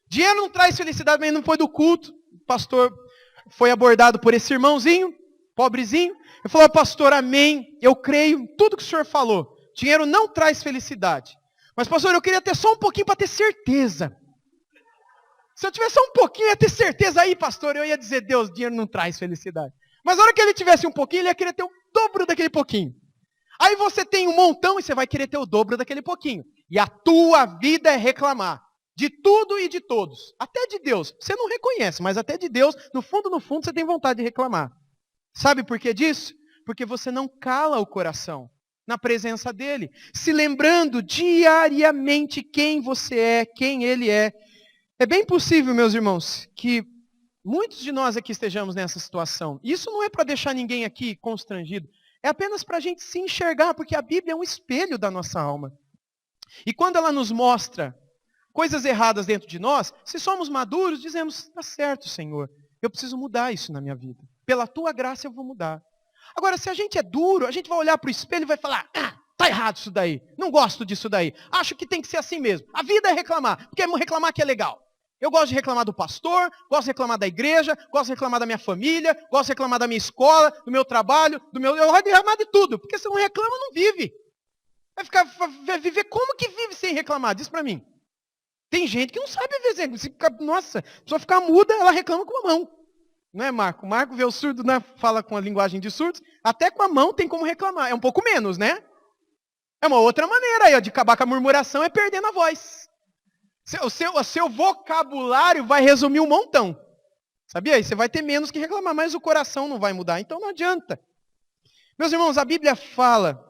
Dinheiro não traz felicidade, mas ele não foi do culto. O pastor foi abordado por esse irmãozinho, pobrezinho. Ele falou, pastor, amém, eu creio em tudo que o senhor falou. Dinheiro não traz felicidade. Mas, pastor, eu queria ter só um pouquinho para ter certeza. Se eu tivesse só um pouquinho, eu ia ter certeza. Aí, pastor, eu ia dizer, Deus, dinheiro não traz felicidade. Mas na hora que ele tivesse um pouquinho, ele ia querer ter o dobro daquele pouquinho. Aí você tem um montão e você vai querer ter o dobro daquele pouquinho. E a tua vida é reclamar. De tudo e de todos. Até de Deus. Você não reconhece, mas até de Deus, no fundo, você tem vontade de reclamar. Sabe por que disso? Porque você não cala o coração na presença dele. Se lembrando diariamente quem você é, quem ele é. É bem possível, meus irmãos, que muitos de nós aqui estejamos nessa situação. Isso não é para deixar ninguém aqui constrangido. É apenas para a gente se enxergar, porque a Bíblia é um espelho da nossa alma. E quando ela nos mostra coisas erradas dentro de nós, se somos maduros, dizemos, está certo, Senhor, eu preciso mudar isso na minha vida. Pela tua graça eu vou mudar. Agora, se a gente é duro, a gente vai olhar para o espelho e vai falar, tá errado isso daí, não gosto disso daí, acho que tem que ser assim mesmo. A vida é reclamar, porque reclamar que é legal. Eu gosto de reclamar do pastor, gosto de reclamar da igreja, gosto de reclamar da minha família, gosto de reclamar da minha escola, do meu trabalho, eu gosto de reclamar de tudo, porque se não reclama, não vive. Vai viver como que vive sem reclamar? Diz para mim. Tem gente que não sabe viver. Nossa, a pessoa ficar muda, ela reclama com a mão. Não é, Marco? Marco vê o surdo, né? Fala com a linguagem de surdos, até com a mão tem como reclamar. É um pouco menos, né? É uma outra maneira aí, ó, de acabar com a murmuração é perdendo a voz. O seu vocabulário vai resumir um montão. Sabia? Aí você vai ter menos que reclamar, mas o coração não vai mudar. Então não adianta. Meus irmãos, a Bíblia fala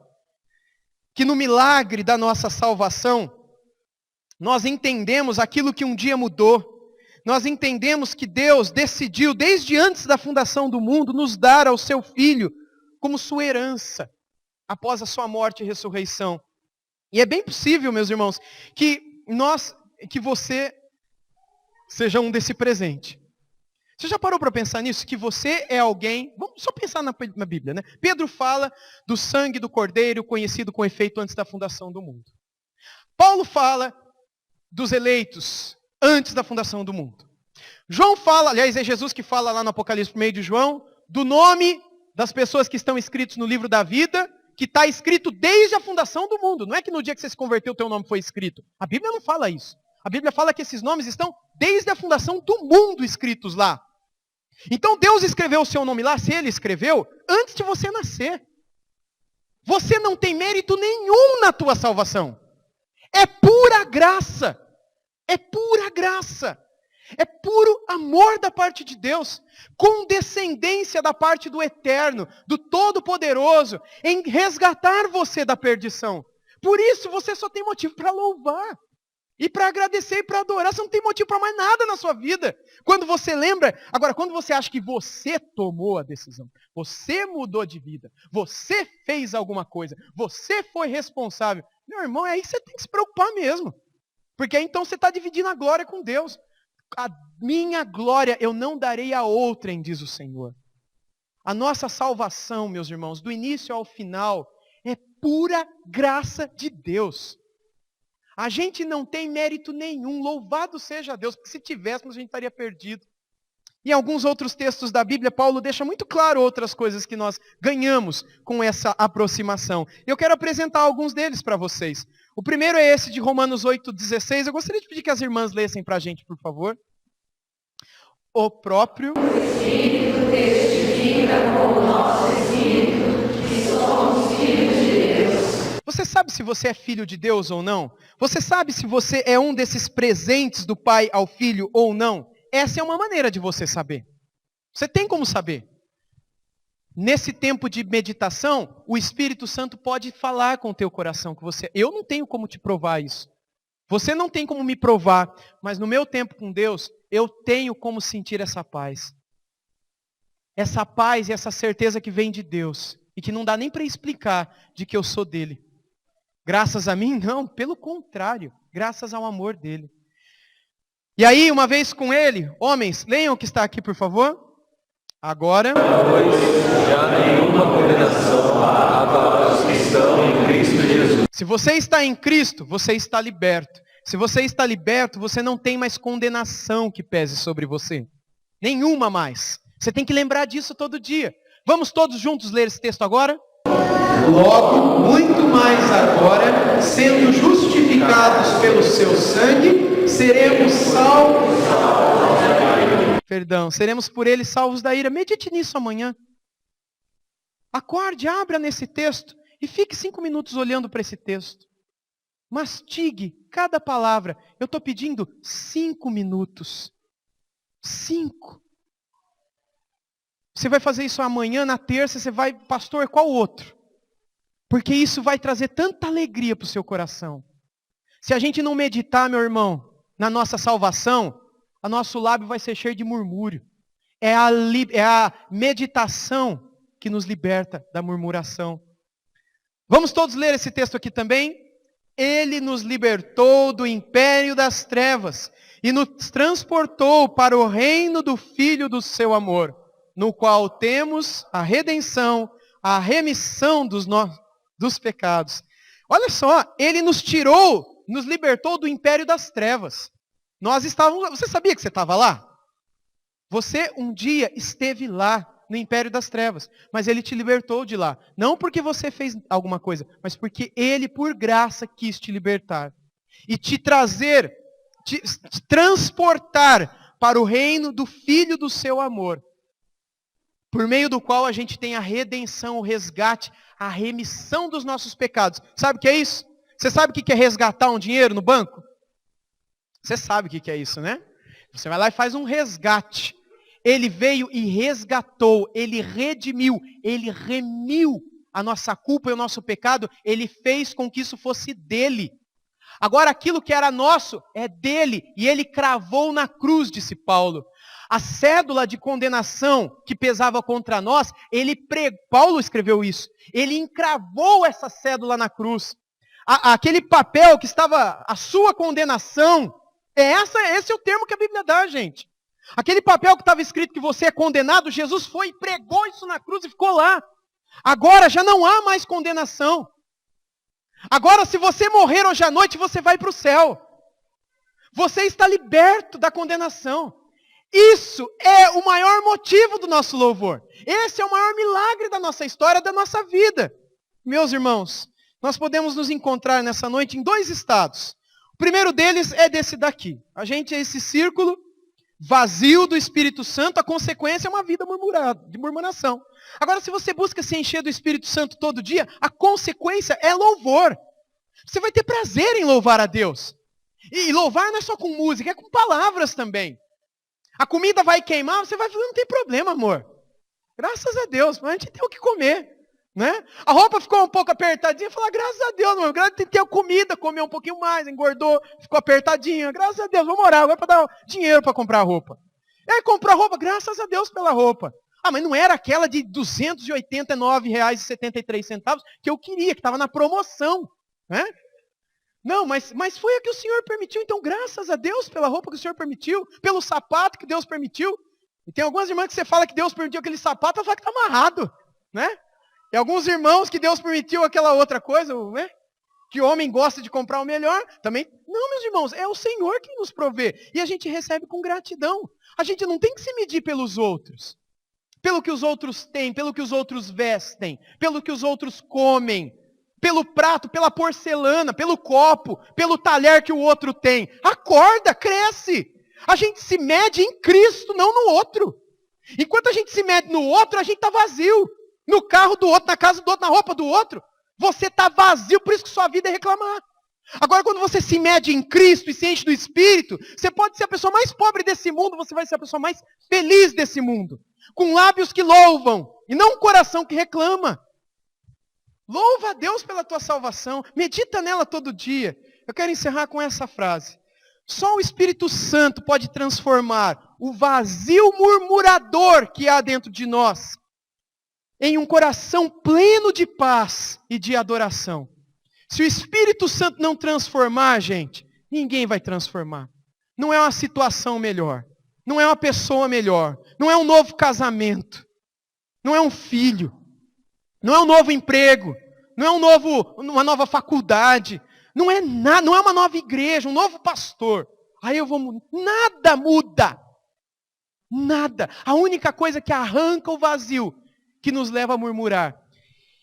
que no milagre da nossa salvação, nós entendemos aquilo que um dia mudou. Nós entendemos que Deus decidiu, desde antes da fundação do mundo, nos dar ao seu Filho como sua herança, após a sua morte e ressurreição. E é bem possível, meus irmãos, que você seja um desse presente. Você já parou para pensar nisso? Que você é alguém... Vamos só pensar na Bíblia, né? Pedro fala do sangue do Cordeiro, conhecido com efeito antes da fundação do mundo. Paulo fala dos eleitos antes da fundação do mundo. João fala, aliás, é Jesus que fala lá no Apocalipse por meio de João, do nome das pessoas que estão escritos no livro da vida, que está escrito desde a fundação do mundo. Não é que no dia que você se converteu, o teu nome foi escrito. A Bíblia não fala isso. A Bíblia fala que esses nomes estão desde a fundação do mundo escritos lá. Então Deus escreveu o seu nome lá, se Ele escreveu, antes de você nascer. Você não tem mérito nenhum na tua salvação. É pura graça. É pura graça. É puro amor da parte de Deus, condescendência da parte do Eterno, do Todo-Poderoso, em resgatar você da perdição. Por isso você só tem motivo para louvar, e para agradecer, e para adorar. Você não tem motivo para mais nada na sua vida. Quando você lembra, agora quando você acha que você tomou a decisão, você mudou de vida, você fez alguma coisa, você foi responsável, meu irmão, é aí que você tem que se preocupar mesmo. Porque aí então você está dividindo a glória com Deus. A minha glória eu não darei a outrem, diz o Senhor. A nossa salvação, meus irmãos, do início ao final, é pura graça de Deus. A gente não tem mérito nenhum, louvado seja Deus, porque se tivéssemos a gente estaria perdido. Em alguns outros textos da Bíblia, Paulo deixa muito claro outras coisas que nós ganhamos com essa aproximação. Eu quero apresentar alguns deles para vocês. O primeiro é esse de Romanos 8,16. Eu gostaria de pedir que as irmãs lessem para a gente, por favor. O próprio Espírito testifica com o nosso Espírito que somos filhos de Deus. Você sabe se você é filho de Deus ou não? Você sabe se você é um desses presentes do Pai ao Filho ou não? Essa é uma maneira de você saber. Você tem como saber. Nesse tempo de meditação, o Espírito Santo pode falar com o teu coração que você... Eu não tenho como te provar isso. Você não tem como me provar, mas no meu tempo com Deus, eu tenho como sentir essa paz. Essa paz e essa certeza que vem de Deus. E que não dá nem para explicar de que eu sou dele. Graças a mim? Não, pelo contrário. Graças ao amor dele. E aí, uma vez com ele, homens, leiam o que está aqui, por favor. Agora, pois já nenhuma condenação há para os que estão em Cristo Jesus. Se você está em Cristo, você está liberto. Se você está liberto, você não tem mais condenação que pese sobre você. Nenhuma mais. Você tem que lembrar disso todo dia. Vamos todos juntos ler esse texto agora? Logo, muito mais agora, sendo justificados pelo seu sangue, seremos salvos. Seremos por ele salvos da ira. Medite nisso amanhã. Acorde, abra nesse texto e fique 5 minutos olhando para esse texto. Mastigue cada palavra. Eu estou pedindo 5 minutos. 5. Você vai fazer isso amanhã, na terça, você vai, pastor, qual outro? Porque isso vai trazer tanta alegria para o seu coração. Se a gente não meditar, meu irmão, na nossa salvação, o nosso lábio vai ser cheio de murmúrio. É a meditação que nos liberta da murmuração. Vamos todos ler esse texto aqui também? Ele nos libertou do império das trevas e nos transportou para o reino do Filho do seu amor, no qual temos a redenção, a remissão dos pecados. Olha só, ele nos tirou, nos libertou do império das trevas. Você sabia que você estava lá? Você um dia esteve lá, no império das trevas, mas ele te libertou de lá. Não porque você fez alguma coisa, mas porque ele, por graça, quis te libertar. E te trazer, te transportar para o reino do Filho do seu amor. Por meio do qual a gente tem a redenção, o resgate, a remissão dos nossos pecados. Sabe o que é isso? Você sabe o que é resgatar um dinheiro no banco? Você sabe o que é isso, né? Você vai lá e faz um resgate. Ele veio e resgatou, ele redimiu, ele remiu a nossa culpa e o nosso pecado. Ele fez com que isso fosse dele. Agora aquilo que era nosso é dele. E ele cravou na cruz, disse Paulo. A cédula de condenação que pesava contra nós, Paulo escreveu isso. Ele encravou essa cédula na cruz. Aquele papel que estava a sua condenação, esse é o termo que a Bíblia dá, gente. Aquele papel que estava escrito que você é condenado, Jesus foi e pregou isso na cruz e ficou lá. Agora já não há mais condenação. Agora se você morrer hoje à noite, você vai para o céu. Você está liberto da condenação. Isso é o maior motivo do nosso louvor. Esse é o maior milagre da nossa história, da nossa vida. Meus irmãos, nós podemos nos encontrar nessa noite em 2 estados. O primeiro deles é desse daqui. A gente é esse círculo vazio do Espírito Santo, a consequência é uma vida de murmuração. Agora, se você busca se encher do Espírito Santo todo dia, a consequência é louvor. Você vai ter prazer em louvar a Deus. E louvar não é só com música, é com palavras também. A comida vai queimar, você vai falar, não tem problema, amor. Graças a Deus, mas a gente tem o que comer. Né? A roupa ficou um pouco apertadinha, falar, graças a Deus, meu, graças a Deus, tem comida, comeu um pouquinho mais, engordou, ficou apertadinha, graças a Deus, vamos orar, agora para dar dinheiro para comprar roupa. Aí comprou roupa, graças a Deus pela roupa. Ah, mas não era aquela de R$ 289,73 que eu queria, que estava na promoção. Né? Não, mas foi a que o Senhor permitiu, então graças a Deus pela roupa que o Senhor permitiu, pelo sapato que Deus permitiu. E tem algumas irmãs que você fala que Deus permitiu aquele sapato, ela fala que está amarrado. Né? E alguns irmãos que Deus permitiu aquela outra coisa, né? Que o homem gosta de comprar o melhor, também. Não, meus irmãos, é o Senhor que nos provê. E a gente recebe com gratidão. A gente não tem que se medir pelos outros. Pelo que os outros têm, pelo que os outros vestem, pelo que os outros comem, pelo prato, pela porcelana, pelo copo, pelo talher que o outro tem. Acorda, cresce. A gente se mede em Cristo, não no outro. Enquanto a gente se mede no outro, a gente está vazio. No carro do outro, na casa do outro, na roupa do outro. Você está vazio, por isso que sua vida é reclamar. Agora, quando você se mede em Cristo e se enche do Espírito, você pode ser a pessoa mais pobre desse mundo, você vai ser a pessoa mais feliz desse mundo. Com lábios que louvam, e não um coração que reclama. Louva a Deus pela tua salvação, medita nela todo dia. Eu quero encerrar com essa frase. Só o Espírito Santo pode transformar o vazio murmurador que há dentro de nós em um coração pleno de paz e de adoração. Se o Espírito Santo não transformar, gente, ninguém vai transformar. Não é uma situação melhor. Não é uma pessoa melhor. Não é um novo casamento. Não é um filho. Não é um novo emprego. Não é uma nova faculdade. Não é nada. Não é uma nova igreja, um novo pastor. Aí eu vou mudar. Nada muda. Nada. A única coisa que arranca o vazio, que nos leva a murmurar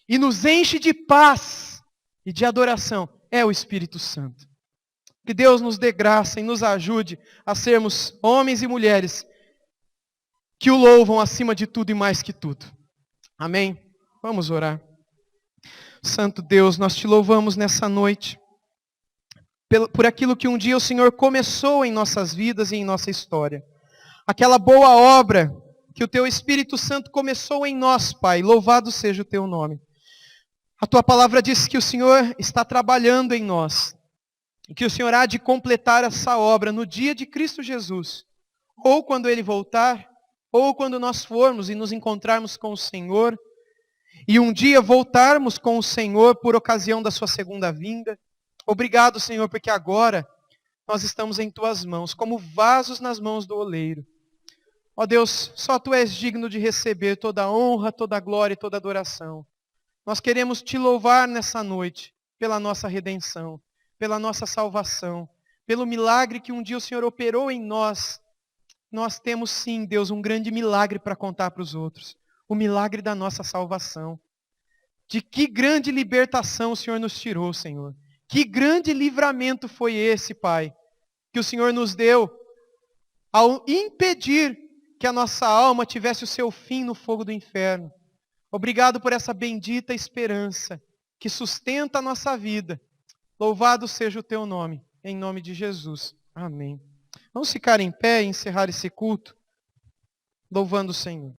e nos enche de paz e de adoração, é o Espírito Santo. Que Deus nos dê graça e nos ajude a sermos homens e mulheres que o louvam acima de tudo e mais que tudo. Amém? Vamos orar. Santo Deus, nós te louvamos nessa noite por aquilo que um dia o Senhor começou em nossas vidas e em nossa história. Aquela boa obra que o teu Espírito Santo começou em nós, Pai. Louvado seja o teu nome. A tua palavra diz que o Senhor está trabalhando em nós. E que o Senhor há de completar essa obra no dia de Cristo Jesus. Ou quando Ele voltar, ou quando nós formos e nos encontrarmos com o Senhor. E um dia voltarmos com o Senhor por ocasião da sua segunda vinda. Obrigado, Senhor, porque agora nós estamos em tuas mãos, como vasos nas mãos do oleiro. Ó Deus, só tu és digno de receber toda a honra, toda a glória e toda a adoração. Nós queremos te louvar nessa noite, pela nossa redenção, pela nossa salvação, pelo milagre que um dia o Senhor operou em nós. Nós temos sim, Deus, um grande milagre para contar para os outros. O milagre da nossa salvação. De que grande libertação o Senhor nos tirou, Senhor. Que grande livramento foi esse, Pai, que o Senhor nos deu ao impedir que a nossa alma tivesse o seu fim no fogo do inferno. Obrigado por essa bendita esperança que sustenta a nossa vida. Louvado seja o teu nome, em nome de Jesus. Amém. Vamos ficar em pé e encerrar esse culto, louvando o Senhor.